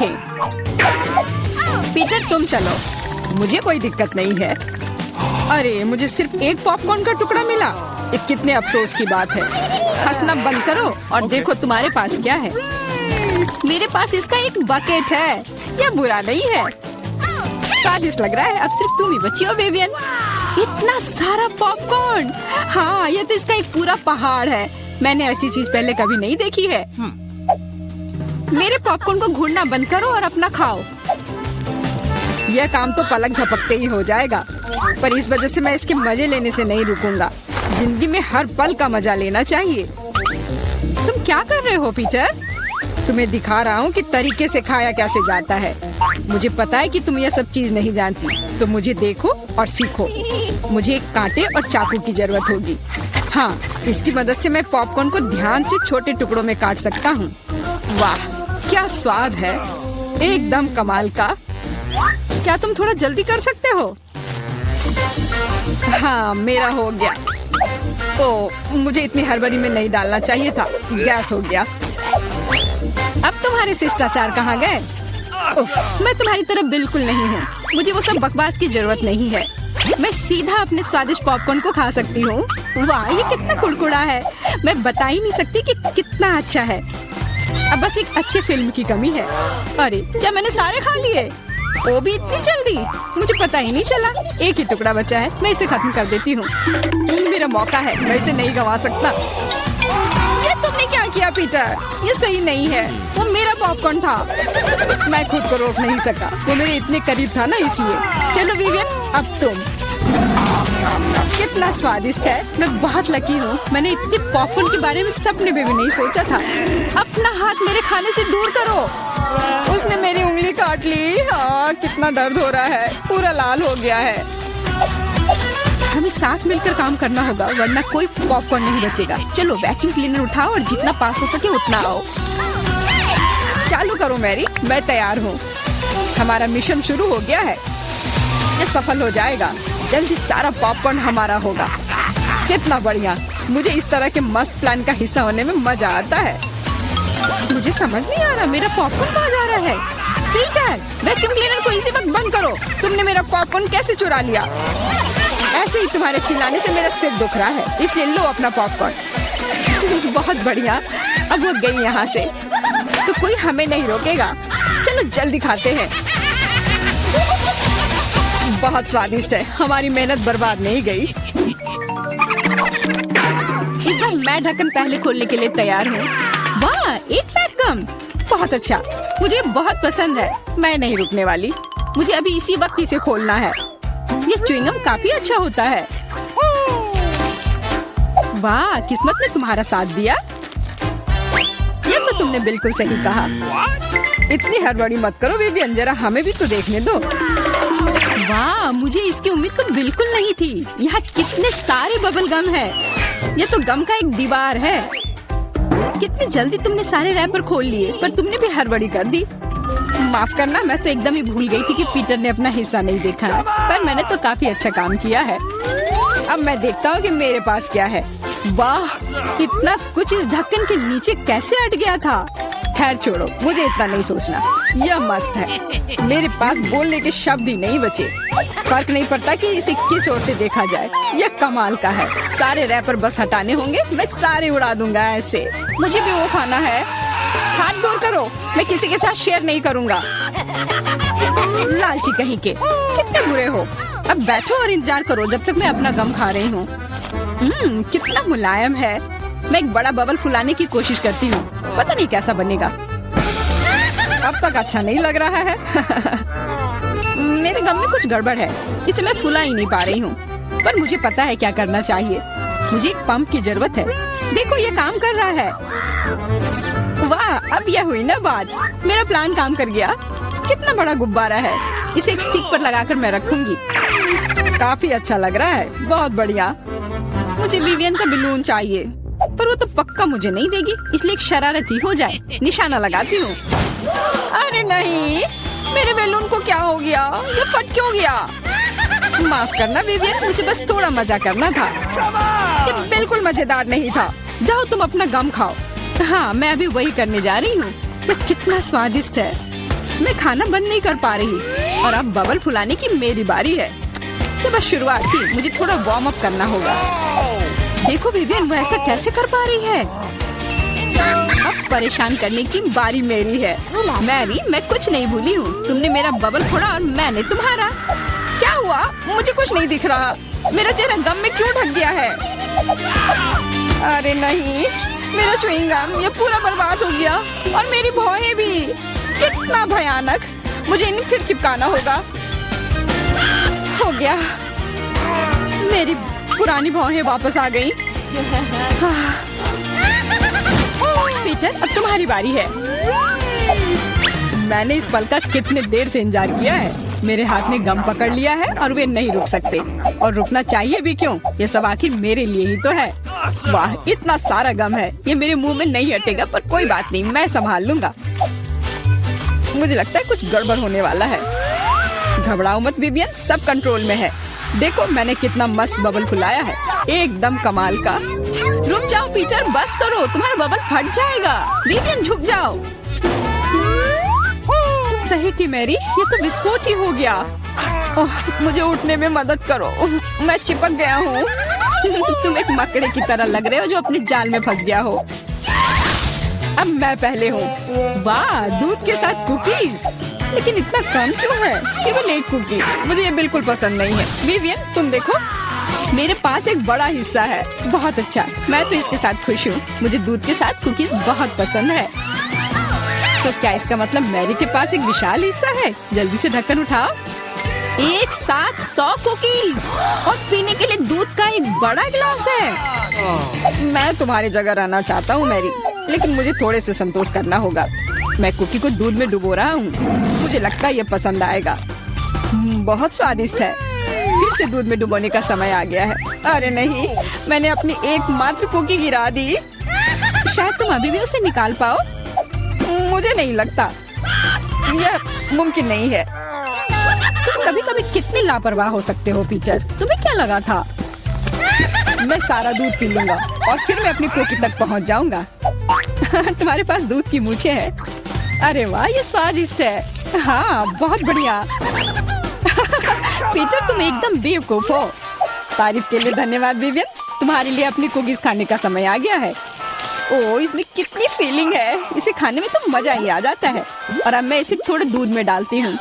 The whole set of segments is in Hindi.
देखें। पीटर तुम चलो, मुझे कोई दिक्कत नहीं है। अरे मुझे सिर्फ एक पॉपकॉर्न का टुकड़ा मिला, ये कितने अफसोस की बात है। हंसना बंद करो और देखो तुम्हारे पास क्या है। मेरे पास इसका एक बकेट है, यह बुरा नहीं है, स्वादिष्ट लग रहा है। अब सिर्फ तुम ही बची हो विवियन। इतना सारा पॉपकॉर्न, हाँ ये तो इसका एक पूरा पहाड़ है। मैंने ऐसी चीज पहले कभी नहीं देखी है। मेरे पॉपकॉर्न को घूरना बंद करो और अपना खाओ। यह काम तो पलक झपकते ही हो जाएगा, पर इस वजह से मैं इसके मजे लेने से नहीं रुकूंगा। जिंदगी में हर पल का मजा लेना चाहिए। तुम क्या कर रहे हो पीटर? तुम्हें दिखा रहा हूँ कि तरीके से खाया कैसे जाता है। मुझे पता है कि तुम यह सब चीज नहीं जानती, तो मुझे देखो और सीखो। मुझे एक कांटे और चाकू की जरूरत होगी। हाँ, इसकी मदद से मैं पॉपकॉर्न को ध्यान से छोटे टुकड़ों में काट सकता हूँ। वाह क्या स्वाद है, एकदम कमाल का। क्या तुम थोड़ा जल्दी कर सकते हो? हाँ मेरा हो गया। ओह मुझे इतनी हड़बड़ी में नहीं डालना चाहिए था। गैस हो गया। अब तुम्हारे शिष्टाचार कहाँ गए? मैं तुम्हारी तरह बिल्कुल नहीं हूँ। मुझे वो सब बकवास की जरूरत नहीं है। मैं सीधा अपने स्वादिष्ट पॉपकॉर्न को खा सकती हूँ। वाह ये कितना कुड़कुड़ा है, मैं बता ही नहीं सकती कि कितना अच्छा है। अब बस एक अच्छी फिल्म की कमी है। अरे क्या मैंने सारे खा लिए? वो भी इतनी जल्दी, मुझे पता ही नहीं चला। एक ही टुकड़ा बचा है, मैं इसे खत्म कर देती हूँ। यही मेरा मौका है, मैं इसे नहीं गंवा सकता। ये तुमने क्या किया पीटर? ये सही नहीं है, वो मेरा पॉपकॉर्न था। मैं खुद को रोक नहीं सका, वो मेरे इतने करीब था ना, इसलिए। चलो विवियन अब तुम। कितना स्वादिष्ट है, मैं बहुत लकी हूँ। मैंने इतने पॉपकॉर्न के बारे में सपने में भी नहीं सोचा था। अपना हाथ मेरे खाने से दूर करो। उसने मेरी उंगली काट ली। हाँ कितना दर्द हो रहा है, पूरा लाल हो गया है। हमें साथ मिलकर काम करना होगा, वरना कोई पॉपकॉर्न नहीं बचेगा। चलो वैक्यूम क्लीनर उठाओ और जितना पास हो सके उतना आओ। चालू करो मैरी, मैं तैयार हूँ। हमारा मिशन शुरू हो गया है, ये सफल हो जाएगा। जल्दी सारा पॉपकॉर्न हमारा होगा। कितना बढ़िया, मुझे इस तरह के मस्त प्लान का हिस्सा होने में मजा आता है। मुझे समझ नहीं आ रहा मेरा पॉपकॉर्न कहाँ जा रहा है। पीटर वैक्यूम क्लीनर को इसी वक्त बंद करो। तुमने मेरा पॉपकॉर्न कैसे चुरा लिया? ऐसे ही तुम्हारे चिल्लाने से मेरा सिर दुख रहा है, इसलिए लो अपना पॉपकॉर्न। बहुत बढ़िया, अब वो गई यहाँ से तो कोई हमें नहीं रोकेगा। चलो जल्दी खाते हैं। बहुत स्वादिष्ट है, हमारी मेहनत बर्बाद नहीं गई। इस बार मैं ढक्कन पहले खोलने के लिए तैयार हूँ। वाह एक पैक कम, बहुत अच्छा, मुझे बहुत पसंद है। मैं नहीं रुकने वाली, मुझे अभी इसी वक्त इसे खोलना है। ये च्युइंगम काफी अच्छा होता है। वाह किस्मत ने तुम्हारा साथ दिया। ये तो तुमने बिल्कुल सही कहा। इतनी हड़बड़ी मत करो विवियन, जरा हमें भी तो देखने दो। वाह मुझे इसकी उम्मीद तो बिल्कुल नहीं थी। यहाँ कितने सारे बबल गम है। ये तो गम का एक दीवार है। कितनी जल्दी तुमने सारे रैपर खोल लिए, पर तुमने भी हड़बड़ी कर दी। माफ करना, मैं तो एकदम ही भूल गई थी कि पीटर ने अपना हिस्सा नहीं देखा है। पर मैंने तो काफी अच्छा काम किया है। अब मैं देखता हूँ कि मेरे पास क्या है। वाह इतना कुछ इस ढक्कन के नीचे कैसे अट गया था। खैर छोड़ो, मुझे इतना नहीं सोचना। यह मस्त है, मेरे पास बोलने के शब्द ही नहीं बचे। फर्क नहीं पड़ता कि इसे किस ओर से देखा जाए, यह कमाल का है। सारे रैपर बस हटाने होंगे, मैं सारे उड़ा दूंगा ऐसे। मुझे भी वो खाना है। हाथ दूर करो, मैं किसी के साथ शेयर नहीं करूंगा। लालची कहीं के, कितने बुरे हो। अब बैठो और इंतजार करो जब तक मैं अपना गम खा रही हूँ। कितना मुलायम है। मैं एक बड़ा बबल फुलाने की कोशिश करती हूँ, पता नहीं कैसा बनेगा। अब तक अच्छा नहीं लग रहा है। मेरे गम में कुछ गड़बड़ है, इसे मैं फुला ही नहीं पा रही हूँ। पर मुझे पता है क्या करना चाहिए। मुझे एक पंप की जरूरत है। देखो ये काम कर रहा है। वाह अब यह हुई ना बात, मेरा प्लान काम कर गया। कितना बड़ा गुब्बारा है, इसे एक स्टिक पर लगाकर मैं रखूंगी। काफी अच्छा लग रहा है, बहुत बढ़िया। मुझे विवियन का बलून चाहिए, पर वो तो पक्का मुझे नहीं देगी, इसलिए एक शरारती हो जाए, निशाना लगाती हूँ। अरे नहीं, मेरे बैलून को क्या हो गया? ये फट क्यों गया? माफ करना विवियन, मुझे बस थोड़ा मजा करना था। ये बिल्कुल मजेदार नहीं था। जाओ तुम अपना गम खाओ। हाँ मैं अभी वही करने जा रही हूँ। ये कितना स्वादिष्ट है। मैं खाना बंद नहीं कर पा रही और अब बबल फुलाने की मेरी बारी है। ये बस शुरुआत थी, मुझे थोड़ा वार्म अप करना होगा। देखो विवियन, वो ऐसा कैसे कर पा रही है। अब परेशान करने की बारी मेरी है। मैरी, मैं कुछ नहीं भूली हूँ। तुमने मेरा बबल फोड़ा और मैंने तुम्हारा। क्या हुआ? मुझे कुछ नहीं दिख रहा। मेरा चेहरा गम में क्यों ढक गया है? अरे नहीं, मेरा च्युइंग गम ये पूरा बर्बाद हो गया और मेरी भौहें भी। कितना भयानक। मुझे इन्हें फिर चिपकाना होगा। हो गया, मेरी पुरानी भौहें वापस आ गई। पीटर, अब तुम्हारी बारी है। मैंने इस पल का कितने देर से इंतजार किया है। मेरे हाथ ने गम पकड़ लिया है और वे नहीं रुक सकते, और रुकना चाहिए भी क्यों? ये सब आखिर मेरे लिए ही तो है। वाह, इतना सारा गम है, ये मेरे मुंह में नहीं हटेगा, पर कोई बात नहीं, मैं संभाल लूंगा। मुझे लगता है कुछ गड़बड़ होने वाला है। घबराओ मत विवियन, सब कंट्रोल में है। देखो मैंने कितना मस्त बबल फुलाया है, एकदम कमाल का। रुक जाओ पीटर, बस करो, तुम्हारा बबल फट जाएगा। विवियन झुक जाओ। तुम सही थी मैरी, ये तो विस्फोट ही हो गया। मुझे उठने में मदद करो, मैं चिपक गया हूँ। तुम एक मकड़े की तरह लग रहे हो जो अपने जाल में फंस गया हो। अब मैं पहले हूँ। वाह, दूध के साथ कुकीज, लेकिन इतना कम क्यों है? केवल एक कुकी। मुझे ये बिल्कुल पसंद नहीं है। विवियन, तुम देखो, मेरे पास एक बड़ा हिस्सा है। बहुत अच्छा, मैं तो इसके साथ खुश हूँ। मुझे दूध के साथ कुकीज बहुत पसंद है। तो क्या इसका मतलब मैरी के पास एक विशाल हिस्सा है? जल्दी से ढक्कन उठाओ। एक साथ 100 कुकीज और पीने के लिए दूध का एक बड़ा गिलास है। मैं तुम्हारी जगह रहना चाहता हूँ मैरी, लेकिन मुझे थोड़े से संतोष करना होगा। मैं कुकी को दूध में डुबो रहा हूँ। मुझे लगता है ये पसंद आएगा। बहुत स्वादिष्ट है। फिर से दूध में डुबोने का समय आ गया है। अरे नहीं, मैंने अपनी एकमात्र कुकी गिरा दी। शायद तुम अभी भी उसे निकाल पाओ। मुझे नहीं लगता, यह मुमकिन नहीं है। तुम कभी कभी कितने लापरवाह हो सकते हो पीटर। तुम्हें क्या लगा था? मैं सारा दूध पी लूंगा और फिर मैं अपनी कुकी तक पहुंच जाऊंगा। तुम्हारे पास दूध की मूछें हैं। अरे वाह, ये स्वादिष्ट है। हाँ, बहुत बढ़िया। पीटर, तुम एकदम बेवकूफ हो। तारीफ के लिए धन्यवाद विवियन। तुम्हारे लिए अपनी कुकीज खाने का समय आ गया है। ओह, इसमें कितनी फीलिंग है। इसे खाने में तो मजा ही आ जाता है। और अब मैं इसे थोड़े दूध में डालती हूँ।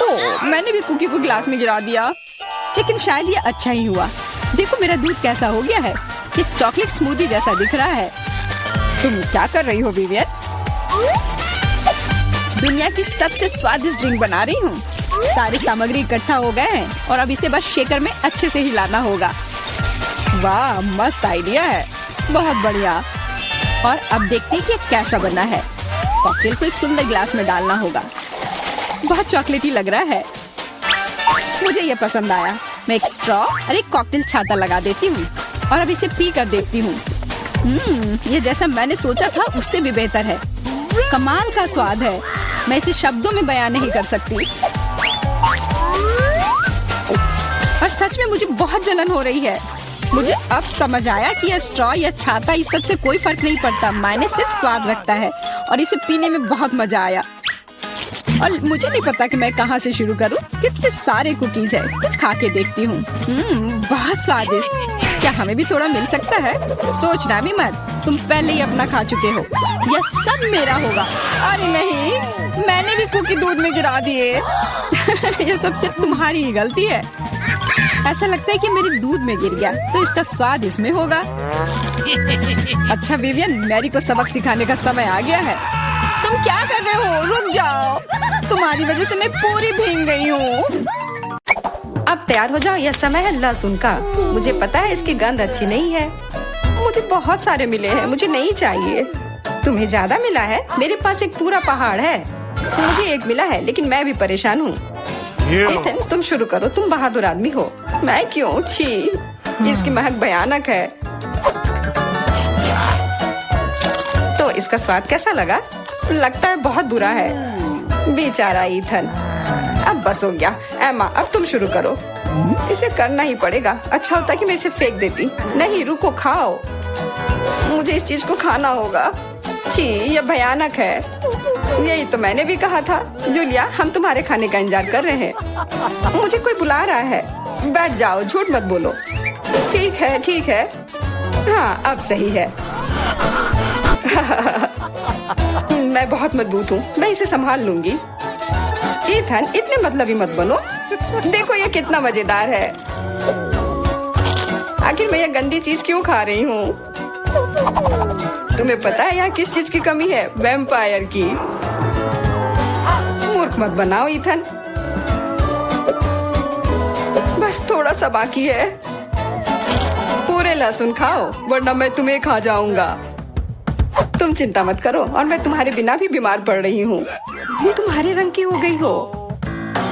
ओह, मैंने भी कुकी को गिलास में गिरा दिया, लेकिन शायद ये अच्छा ही हुआ। देखो मेरा दूध कैसा हो गया है। ये चॉकलेट स्मूदी जैसा दिख रहा है। तुम क्या कर रही हो विवियन? दुनिया की सबसे स्वादिष्ट ड्रिंक बना रही हूँ। सारी सामग्री इकट्ठा हो गए हैं और अब इसे बस शेकर में अच्छे से हिलाना होगा। वाह, मस्त आइडिया है, बहुत बढ़िया। और अब देखते हैं कि ये कैसा बना है। कॉकटेल को एक सुंदर गिलास में डालना होगा। बहुत चॉकलेटी लग रहा है। मुझे ये पसंद आया। मैं एक स्ट्रॉ और एक कॉकटेल छाता लगा देती हूँ और अब इसे पी कर देखती हूँ। ये जैसा मैंने सोचा था उससे भी बेहतर है। कमाल का स्वाद है। मैं इसे शब्दों में बयान नहीं कर सकती। और सच में मुझे बहुत जलन हो रही है। मुझे अब समझ आया कि यह स्ट्रॉ या छाता इस सब से कोई फर्क नहीं पड़ता। मायने सिर्फ स्वाद रखता है और इसे पीने में बहुत मजा आया। और मुझे नहीं पता कि मैं कहाँ से शुरू करूँ। कितने सारे कुकीज है। कुछ खा के देखती हूँ। बहुत स्वादिष्ट। क्या हमें भी थोड़ा मिल सकता है? सोचना भी मत, तुम पहले ही अपना खा चुके हो। यह सब मेरा होगा। अरे नहीं, मैंने भी कुकी दूध में गिरा दिए। यह सब सिर्फ तुम्हारी ही गलती है। ऐसा लगता है कि मेरे दूध में गिर गया, तो इसका स्वाद इसमें होगा। अच्छा विवियन, मैरी को सबक सिखाने का समय आ गया है। तुम क्या कर रहे हो? रुक जाओ, तुम्हारी वजह से मैं पूरी भीग गई हूँ। अब तैयार हो जाओ, यह समय है लहसुन का। मुझे पता है इसकी गंध अच्छी नहीं है। मुझे बहुत सारे मिले हैं, मुझे नहीं चाहिए। तुम्हें ज्यादा मिला है? मेरे पास एक पूरा पहाड़ है। मुझे एक मिला है, लेकिन मैं भी परेशान हूँ। एथन, तुम शुरू करो, तुम बहादुर आदमी हो। मैं क्यों? छी, इसकी महक भयानक है। तो इसका स्वाद कैसा लगा? लगता है बहुत बुरा है। बेचारा ईथन। अब बस हो गया। एमा, अब तुम शुरू करो। इसे करना ही पड़ेगा। अच्छा होता कि मैं इसे फेंक देती। नहीं, रुको, खाओ। मुझे इस चीज को खाना होगा। छी, ये भयानक है। यही तो मैंने भी कहा था। जूलिया, हम तुम्हारे खाने का इंतजार कर रहे हैं। मुझे कोई बुला रहा है। बैठ जाओ, झूठ मत बोलो। ठीक है, ठीक है। हाँ, अब सही है। मैं बहुत मजबूत हूँ, मैं इसे संभाल लूंगी। ईथन, इतने मतलबी मत बनो। देखो ये कितना मजेदार है। आखिर मैं ये गंदी चीज क्यों खा रही हूँ? तुम्हें पता है यहाँ किस चीज की कमी है? वैम्पायर की। मूर्ख मत बनाओ ईथन। बस थोड़ा सा बाकी है। पूरे लहसुन खाओ, वरना मैं तुम्हें खा जाऊंगा। तुम चिंता मत करो, और मैं तुम्हारे बिना भी बीमार पड़ रही हूँ। ये तुम्हारे रंग की हो गई हो।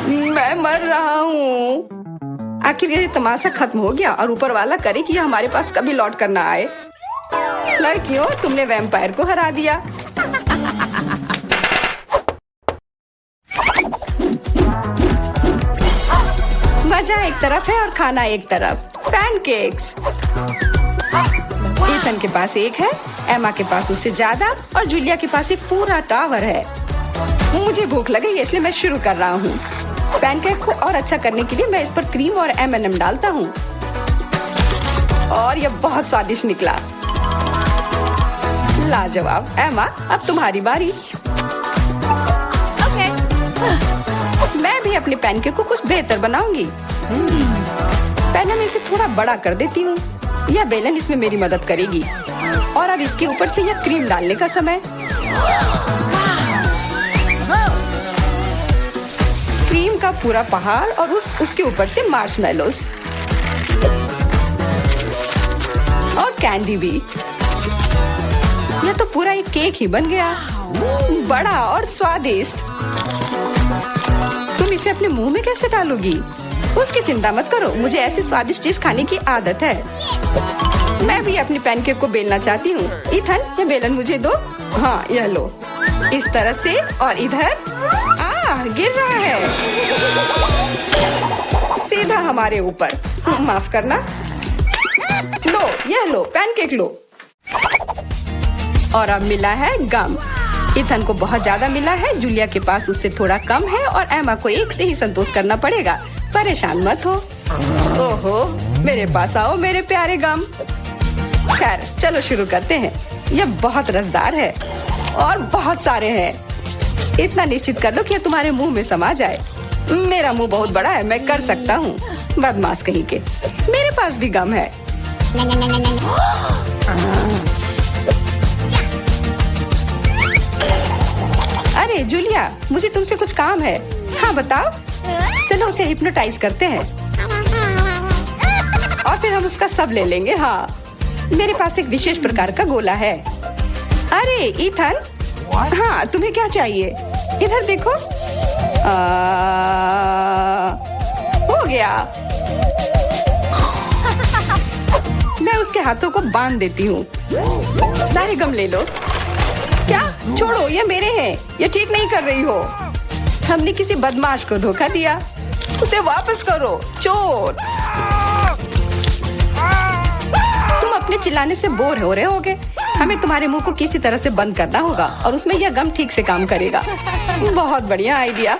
मैं मर रहा हूँ। आखिर ये तमाशा खत्म हो गया, और ऊपर वाला करे कि यह हमारे पास कभी लौट कर ना आए। लड़कियों, तुमने वैम्पायर को हरा दिया। मजा एक तरफ है और खाना एक तरफ। पैनकेक्स। ईथन के पास एक है, एमा के पास उससे ज्यादा, और जूलिया के पास एक पूरा टावर है। मुझे भूख लगी, इसलिए मैं शुरू कर रहा हूँ। पैनकेक को और अच्छा करने के लिए मैं इस पर क्रीम और M&M डालता हूँ, और यह बहुत स्वादिष्ट निकला। लाजवाब। एमा, अब तुम्हारी बारी। मैं भी अपने पैनकेक को कुछ बेहतर बनाऊंगी। पहले मैं इसे थोड़ा बड़ा कर देती हूँ। यह बेलन इसमें मेरी मदद करेगी। और अब इसके ऊपर से यह क्रीम डालने का समय। क्रीम का पूरा पहाड़, और उसके ऊपर से मार्शमेलोस और कैंडी भी। यह तो पूरा एक केक ही बन गया, बड़ा और स्वादिष्ट। तुम इसे अपने मुंह में कैसे डालोगी? उसकी चिंता मत करो, मुझे ऐसी स्वादिष्ट चीज खाने की आदत है। मैं भी अपनी पैनकेक को बेलना चाहती हूँ। ईथन, ये बेलन मुझे दो। हाँ, यह लो। इस तरह से, और इधर। गिर रहा है सीधा हमारे ऊपर। माफ करना। लो, यह लो, पैनकेक लो। और अब मिला है गम। ईथन को बहुत ज्यादा मिला है, जूलिया के पास उससे थोड़ा कम है, और एमा को एक से ही संतोष करना पड़ेगा। परेशान मत हो। ओहो, मेरे पास आओ मेरे प्यारे गम। खैर, चलो शुरू करते हैं। यह बहुत रसदार है, और बहुत सारे हैं। इतना निश्चित कर लो कि यह तुम्हारे मुंह में समा जाए। मेरा मुंह बहुत बड़ा है, मैं कर सकता हूँ। बदमाश कहीं के। मेरे पास भी गम है। अरे जूलिया, मुझे तुमसे कुछ काम है। हाँ, बताओ। चलो उसे हिप्नोटाइज करते हैं, और फिर हम उसका सब ले लेंगे। हाँ, मेरे पास एक विशेष प्रकार का गोला है। अरे ईथन, हाँ, तुम्हें क्या चाहिए? इधर देखो। हो गया। मैं उसके हाथों को बांध देती हूँ। सारे गम ले लो। क्या? छोड़ो, ये मेरे हैं। ये ठीक नहीं कर रही हो। हमने किसी बदमाश को धोखा दिया। उसे वापस करो, चोर। तुम अपने चिल्लाने से बोर हो रहे होगे। हमें तुम्हारे मुंह को किसी तरह से बंद करना होगा, और उसमें यह गम ठीक से काम करेगा। बहुत बढ़िया आइडिया।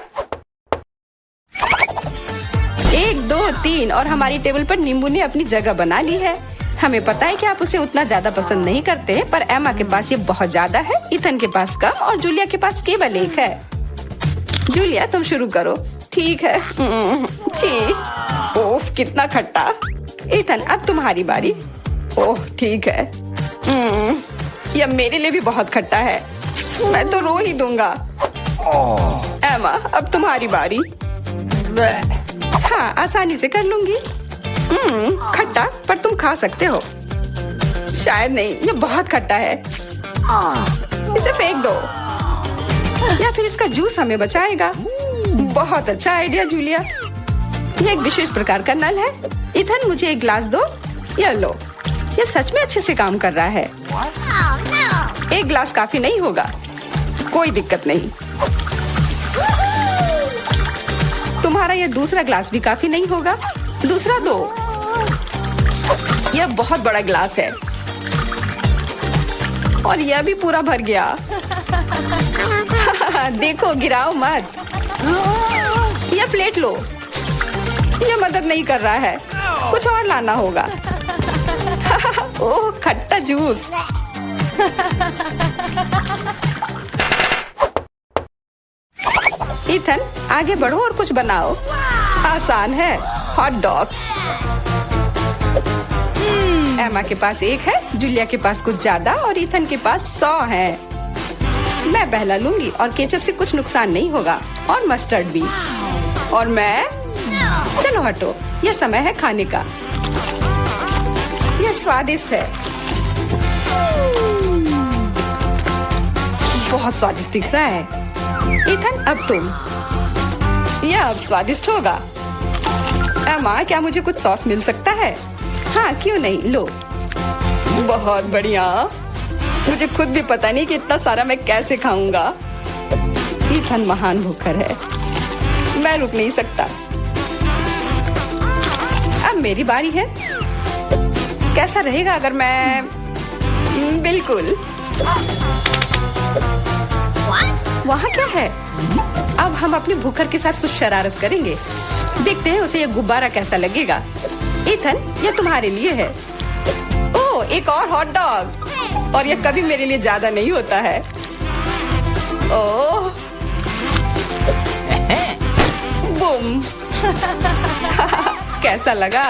1, 2, 3, और हमारी टेबल पर नींबू ने अपनी जगह बना ली है। हमें पता है कि आप उसे उतना ज्यादा पसंद नहीं करते, पर एमा के पास ये बहुत ज्यादा है, ईथन के पास कम, और जूलिया के पास केवल एक है। जूलिया, तुम शुरू करो। ठीक है। ओह, कितना खट्टा। ईथन, अब तुम्हारी बारी। ओह, ठीक है। यह मेरे लिए भी बहुत खट्टा है। मैं तो रो ही दूंगा। एमा, अब तुम्हारी बारी। हाँ, आसानी से कर लूंगी। खट्टा, पर तुम खा सकते हो। शायद नहीं, यह बहुत खट्टा है। इसे फेंक दो, या फिर इसका जूस हमें बचाएगा। बहुत अच्छा आइडिया जूलिया। यह एक विशेष प्रकार का नल है। ईथन, मुझे एक ग्लास दो। यह लो। यह सच में अच्छे से काम कर रहा है। एक ग्लास काफी नहीं होगा। कोई दिक्कत नहीं। तुम्हारा यह दूसरा ग्लास भी काफी नहीं होगा। दूसरा दो। यह बहुत बड़ा ग्लास है। और यह भी पूरा भर गया। देखो, गिराओ मत। यह प्लेट लो। यह मदद नहीं कर रहा है, कुछ और लाना होगा। ओह, खट्टा जूस। इथन, आगे बढ़ो और कुछ बनाओ। आसान है। Hot dogs. एमा के पास 1 है, जूलिया के पास कुछ ज्यादा और इथन के पास 100 है। मैं पहला लूंगी और केचप से कुछ नुकसान नहीं होगा, और मस्टर्ड भी। और मैं, चलो हटो, यह समय है खाने का। यह स्वादिष्ट है, बहुत स्वादिष्ट दिख रहा है। इथन, अब तुम। यह अब स्वादिष्ट होगा। एमा, क्या मुझे कुछ सॉस मिल सकता है? हाँ, क्यों नहीं, लो। बहुत बढ़िया। मुझे खुद भी पता नहीं कि इतना सारा मैं कैसे खाऊंगा। इथन महान भूखर है, मैं रुक नहीं सकता। अब मेरी बारी है। कैसा रहेगा अगर मैं, बिल्कुल। वहाँ क्या है? अब हम अपने भूखर के साथ कुछ शरारत करेंगे। देखते हैं उसे यह गुब्बारा कैसा लगेगा। इथन, यह तुम्हारे लिए है। ओह, एक और हॉट डॉग। और यह कभी मेरे लिए ज्यादा नहीं होता है। ओह, बूम। कैसा लगा?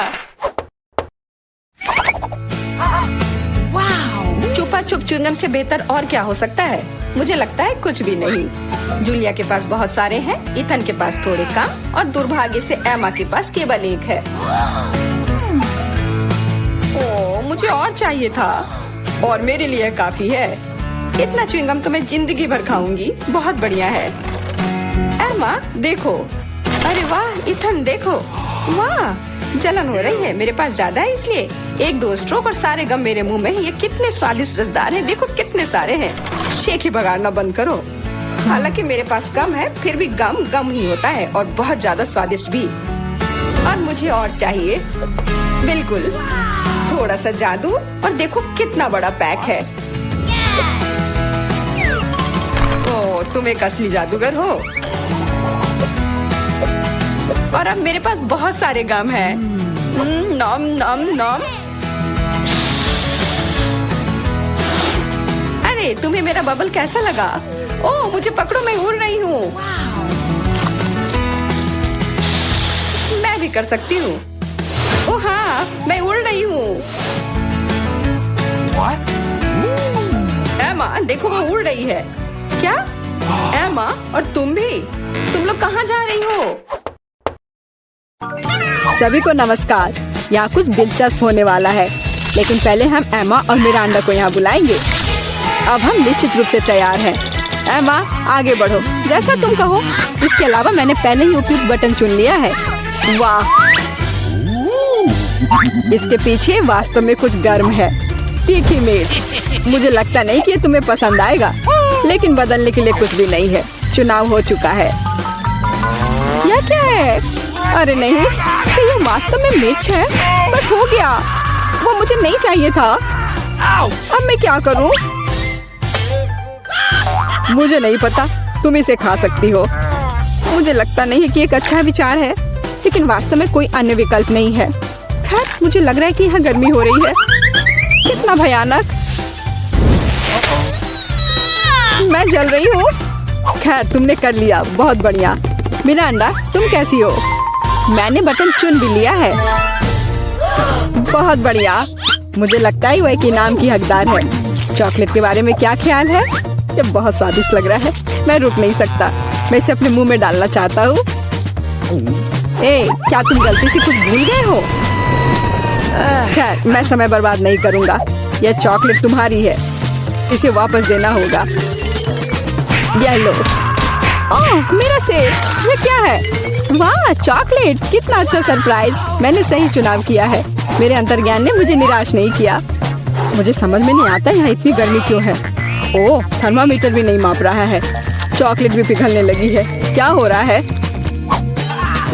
छुपा छुप च्युइंगम से बेहतर और क्या हो सकता है? मुझे लगता है कुछ भी नहीं। जूलिया के पास बहुत सारे हैं, इथन के पास थोड़े कम, और दुर्भाग्य से एमा के पास केवल 1 है। ओह, मुझे और चाहिए था, और मेरे लिए काफी है। इतना च्युइंगम तो मैं जिंदगी भर खाऊंगी। बहुत बढ़िया है। एमा, देखो। अरे वाह, इथन देखो। वाह, जलन हो रही है। मेरे पास ज्यादा है, इसलिए 1-2 स्ट्रोक और सारे गम मेरे मुंह में। ये कितने स्वादिष्ट रसदार हैं। देखो कितने सारे हैं। शेख ही बगाड़ना बंद करो। हालांकि मेरे पास कम है, फिर भी गम गम ही होता है, और बहुत ज्यादा स्वादिष्ट भी। और मुझे और चाहिए। बिल्कुल, थोड़ा सा जादू, और देखो कितना बड़ा पैक है। ओह, तुम एक असली जादूगर हो। और अब मेरे पास बहुत सारे गम हैं। नॉम नॉम नॉम। अरे, तुम्हें मेरा बबल कैसा लगा? ओह, मुझे पकड़ो, मैं उड़ रही हूँ। मैं भी कर सकती हूँ। ओह हाँ, मैं उड़ रही हूँ। एमा, देखो वो उड़ रही है। क्या? एमा, और तुम भी? तुम लोग कहाँ जा रही हो? सभी को नमस्कार। यहाँ कुछ दिलचस्प होने वाला है, लेकिन पहले हम एमा और मिरांडा को यहाँ बुलाएंगे। अब हम निश्चित रूप से तैयार हैं। एमा, आगे बढ़ो, जैसा तुम कहो। इसके अलावा मैंने पहले ही उपयुक्त बटन चुन लिया है। वाह, इसके पीछे वास्तव में कुछ गर्म है। तीखी मिर्च। मुझे लगता नहीं कि ये तुम्हें पसंद आएगा, लेकिन बदलने के लिए कुछ भी नहीं है। चुनाव हो चुका है। यह क्या है? अरे नहीं, तो ये वास्तव में मिर्च है। बस हो गया, वो मुझे नहीं चाहिए था। अब मैं क्या करूं? मुझे नहीं पता, तुम इसे खा सकती हो। मुझे लगता नहीं है कि एक अच्छा विचार है, लेकिन वास्तव में कोई अन्य विकल्प नहीं है। खैर, मुझे लग रहा है कि यहाँ गर्मी हो रही है। कितना भयानक। मैं जल रही हूँ। खैर, तुमने कर लिया, बहुत बढ़िया। मिरांडा, तुम कैसी हो? मैंने बटन चुन भी लिया है। बहुत बढ़िया। मुझे लगता है वह एक इनाम की हकदार है। चॉकलेट के बारे में क्या ख्याल है? ये बहुत स्वादिष्ट लग रहा है। मैं रुक नहीं सकता। मैं इसे अपने मुंह में डालना चाहता हूँ। ए, क्या तुम गलती से कुछ भूल गए हो? खैर, मैं समय बर्बाद नहीं करूँगा। यह चॉकलेट तुम्हारी है, इसे वापस देना होगा। यह लो। ओह, मेरा सेब। ये क्या है? वाह, चॉकलेट। कितना अच्छा सरप्राइज। मैंने सही चुनाव किया है। मेरे अंतर्ज्ञान ने मुझे निराश नहीं किया। मुझे समझ में नहीं आता यहाँ इतनी गर्मी क्यों है। ओह, थर्मामीटर भी नहीं माप रहा है। चॉकलेट भी पिघलने लगी है। क्या हो रहा है?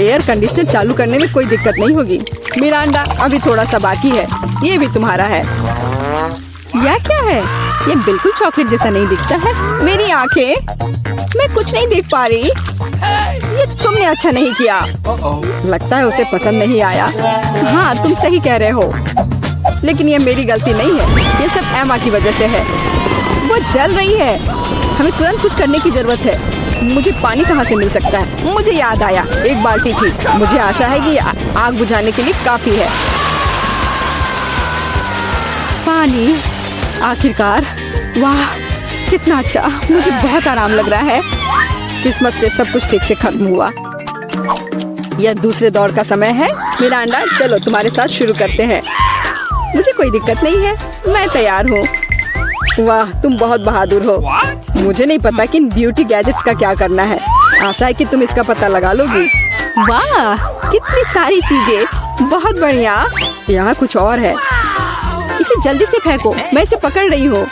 एयर कंडीशनर चालू करने में कोई दिक्कत नहीं होगी। मिरांडा, अभी थोड़ा सा बाकी है। ये भी तुम्हारा है। यह क्या है? ये बिल्कुल चॉकलेट जैसा नहीं दिखता है। मेरी आंखें, मैं कुछ नहीं देख पा रही। ये तुमने अच्छा नहीं किया। लगता है उसे पसंद नहीं आया। हाँ, तुम सही कह रहे हो, लेकिन ये मेरी गलती नहीं है। ये सब एमा की वजह से है। वो जल रही है। हमें तुरंत कुछ करने की जरूरत है। मुझे पानी कहाँ से मिल सकता है? मुझे याद आया, एक बाल्टी थी। मुझे आशा है कि आग बुझाने के लिए काफी है। पानी, आखिरकार। वाह, कितना अच्छा। मुझे बहुत आराम लग रहा है। किस्मत से सब कुछ ठीक से खत्म हुआ। यह दूसरे दौर का समय है। मिरांडा, चलो तुम्हारे साथ शुरू करते हैं। मुझे कोई दिक्कत नहीं है, मैं तैयार हूँ। वाह, तुम बहुत बहादुर हो। मुझे नहीं पता कि इन ब्यूटी गैजेट्स का क्या करना है। आशा है कि तुम इसका पता लगा लोगी। वाह, कितनी सारी चीजें, बहुत बढ़िया। यहाँ कुछ और है। इसे जल्दी से फेंको, मैं इसे पकड़ रही हूँ।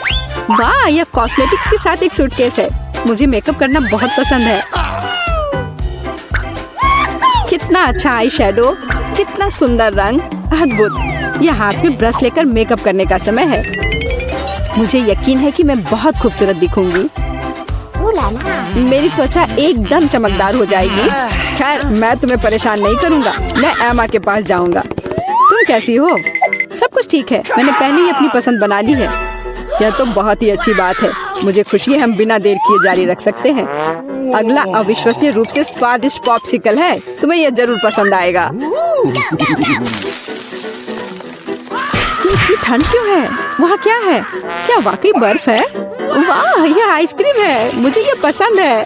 वाह, यह कॉस्मेटिक्स के साथ एक सूटकेस है। मुझे मेकअप करना बहुत पसंद है। कितना अच्छा आई शेडो, कितना सुंदर रंग, अद्भुत। यह हाथ में ब्रश लेकर मेकअप करने का समय है। मुझे यकीन है कि मैं बहुत खूबसूरत दिखूंगी। मेरी त्वचा एकदम चमकदार हो जाएगी। खैर, मैं तुम्हें परेशान नहीं करूंगा। मैं एमा के पास जाऊंगा। तुम कैसी हो? सब कुछ ठीक है। मैंने पहले ही अपनी पसंद बना ली है। यह तो बहुत ही अच्छी बात है। मुझे खुशी है, हम बिना देर किए जारी रख सकते हैं। अगला अविश्वसनीय रूप से स्वादिष्ट पॉप्सिकल है। तुम्हें यह जरूर पसंद आएगा। इतनी ठंड क्यों है? वहाँ क्या है? क्या वाकई बर्फ है? वाह, यह आइसक्रीम है। मुझे ये पसंद है।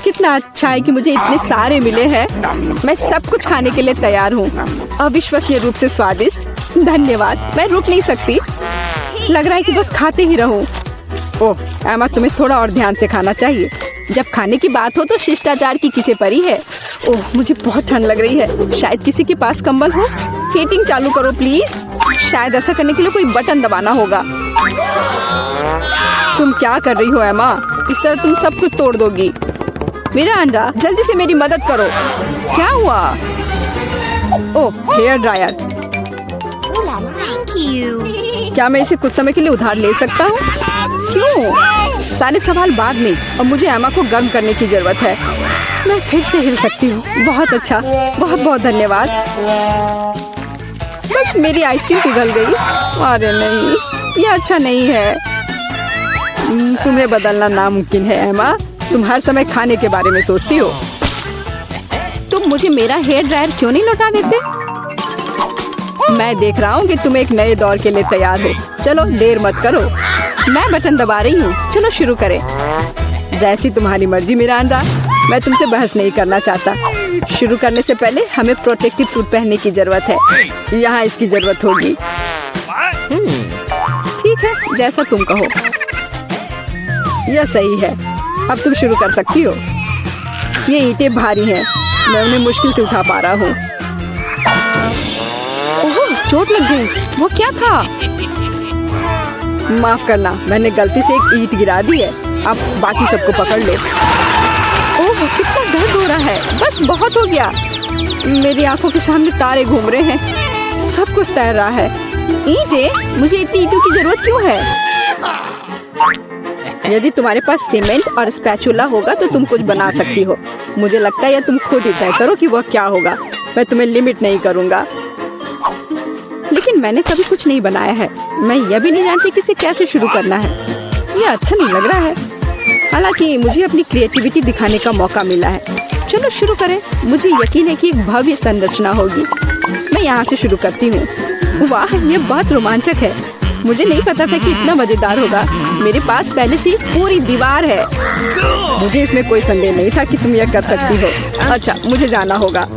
कितना अच्छा है कि मुझे इतने सारे मिले हैं। मैं सब कुछ खाने के लिए तैयार हूँ। अविश्वसनीय रूप से स्वादिष्ट। धन्यवाद, मैं रुक नहीं सकती। लग रहा है कि बस खाते ही रहूं। ओह एमा, तुम्हें थोड़ा और ध्यान से खाना चाहिए। जब खाने की बात हो तो शिष्टाचार की किसे परी है। ओह, मुझे बहुत ठंड लग रही है। शायद किसी के पास कंबल हो। हीटिंग चालू करो प्लीज। शायद ऐसा करने के लिए कोई बटन दबाना होगा। तुम क्या कर रही हो एमा? इस तरह तुम सब कुछ तोड़ दोगी। मिरांडा, जल्दी से मेरी मदद करो। क्या हुआ? ओह, हेयर ड्रायर। क्या मैं इसे कुछ समय के लिए उधार ले सकता हूँ? क्यों? सारे सवाल बाद में। अब मुझे एमा को गर्म करने की जरूरत है। मैं फिर से हिल सकती हूँ। बहुत अच्छा, बहुत बहुत धन्यवाद। बस मेरी आइसक्रीम पिघल गई। अरे नहीं, यह अच्छा नहीं है। तुम्हें बदलना नामुमकिन है एमा। तुम हर समय खाने के बारे में सोचती हो। तुम मुझे मेरा हेयर ड्रायर क्यों नहीं लौटा देते? मैं देख रहा हूँ कि तुम एक नए दौर के लिए तैयार हो। चलो देर मत करो। मैं बटन दबा रही हूँ। चलो शुरू करें। जैसी तुम्हारी मर्जी मिरांडा। मैं तुमसे बहस नहीं करना चाहता। शुरू करने से पहले हमें प्रोटेक्टिव सूट पहनने की जरूरत है। यहाँ इसकी जरूरत होगी। ठीक है, जैसा तुम कहो। यह सही है। अब तुम शुरू कर सकती हो। ये ईंटें भारी हैं। मैं उन्हें मुश्किल से उठा पा रहा हूँ। ओह, चोट लग गई। वो क्या था? माफ करना, मैंने गलती से एक ईंट गिरा दी है। अब बाकी सबको पकड़ लो। ओह, कितना दर्द हो रहा है। बस बहुत हो गया। मेरी आंखों के सामने तारे घूम रहे हैं। सब कुछ तैर रहा है। ईंटें? मुझे इतनी ईंटों की जरूरत क्यों है? यदि तुम्हारे पास सीमेंट और स्पैचुला होगा तो तुम कुछ बना सकती हो। मुझे लगता है या तुम खुद ही तय करो कि वह क्या होगा। मैं तुम्हें लिमिट नहीं करूँगा। लेकिन मैंने कभी कुछ नहीं बनाया है। मैं यह भी नहीं जानती कि इसे कैसे शुरू करना है। यह अच्छा नहीं लग रहा है। हालांकि मुझे अपनी क्रिएटिविटी दिखाने का मौका मिला है। चलो शुरू करें। मुझे यकीन है कि एक भव्य संरचना होगी। मैं यहाँ से शुरू करती हूँ। वाह, यह बहुत रोमांचक है। मुझे नहीं पता था कि इतना मजेदार होगा। मेरे पास पहले से पूरी दीवार है। मुझे इसमें कोई संदेह नहीं था कि तुम यह कर सकती हो। अच्छा, मुझे जाना होगा।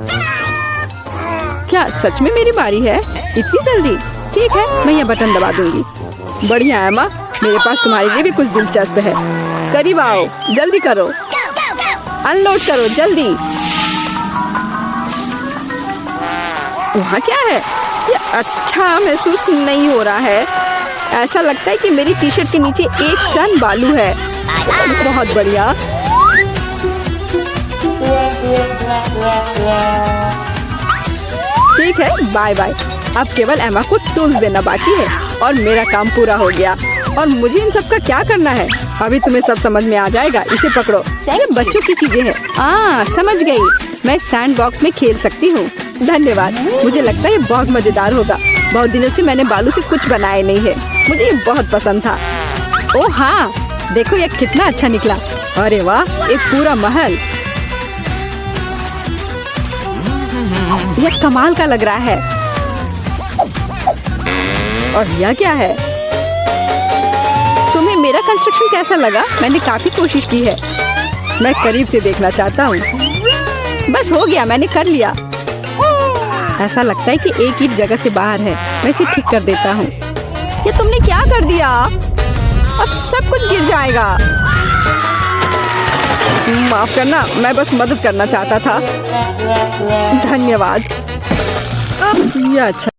क्या सच में मेरी बारी है? इतनी जल्दी? ठीक है, मैं यह बटन दबा दूंगी। बढ़िया एमा, मेरे पास तुम्हारे लिए भी कुछ दिलचस्प है। करीब आओ, जल्दी करो। अनलोड करो जल्दी। वहाँ क्या है? ये अच्छा महसूस नहीं हो रहा है। ऐसा लगता है कि मेरी टी शर्ट के नीचे 1 टन बालू है। बहुत बढ़िया। ठीक है, बाय बाय। अब केवल एमा को टूल्स देना बाकी है और मेरा काम पूरा हो गया। और मुझे इन सब का क्या करना है? अभी तुम्हें सब समझ में आ जाएगा। इसे पकड़ो, ये बच्चों की चीजें हैं। समझ गई। मैं सैंड बॉक्स में खेल सकती हूँ। धन्यवाद। मुझे लगता है ये बहुत मजेदार होगा। बहुत दिनों से मैंने बालू से कुछ बनाया नहीं है। मुझे ये बहुत पसंद था। ओह हाँ, देखो ये कितना अच्छा निकला। अरे वाह, एक पूरा महल। यह कमाल का लग रहा है। और यह क्या है? तुम्हें मेरा कंस्ट्रक्शन कैसा लगा? मैंने काफी कोशिश की है। मैं करीब से देखना चाहता हूँ। बस हो गया, मैंने कर लिया। ऐसा लगता है कि एक ईंट जगह से बाहर है। मैं इसे ठीक कर देता हूँ। ये तुमने क्या कर दिया? अब सब कुछ गिर जाएगा। माफ करना, मैं बस मदद करना चाहता था। धन्यवाद। अब यह अच्छा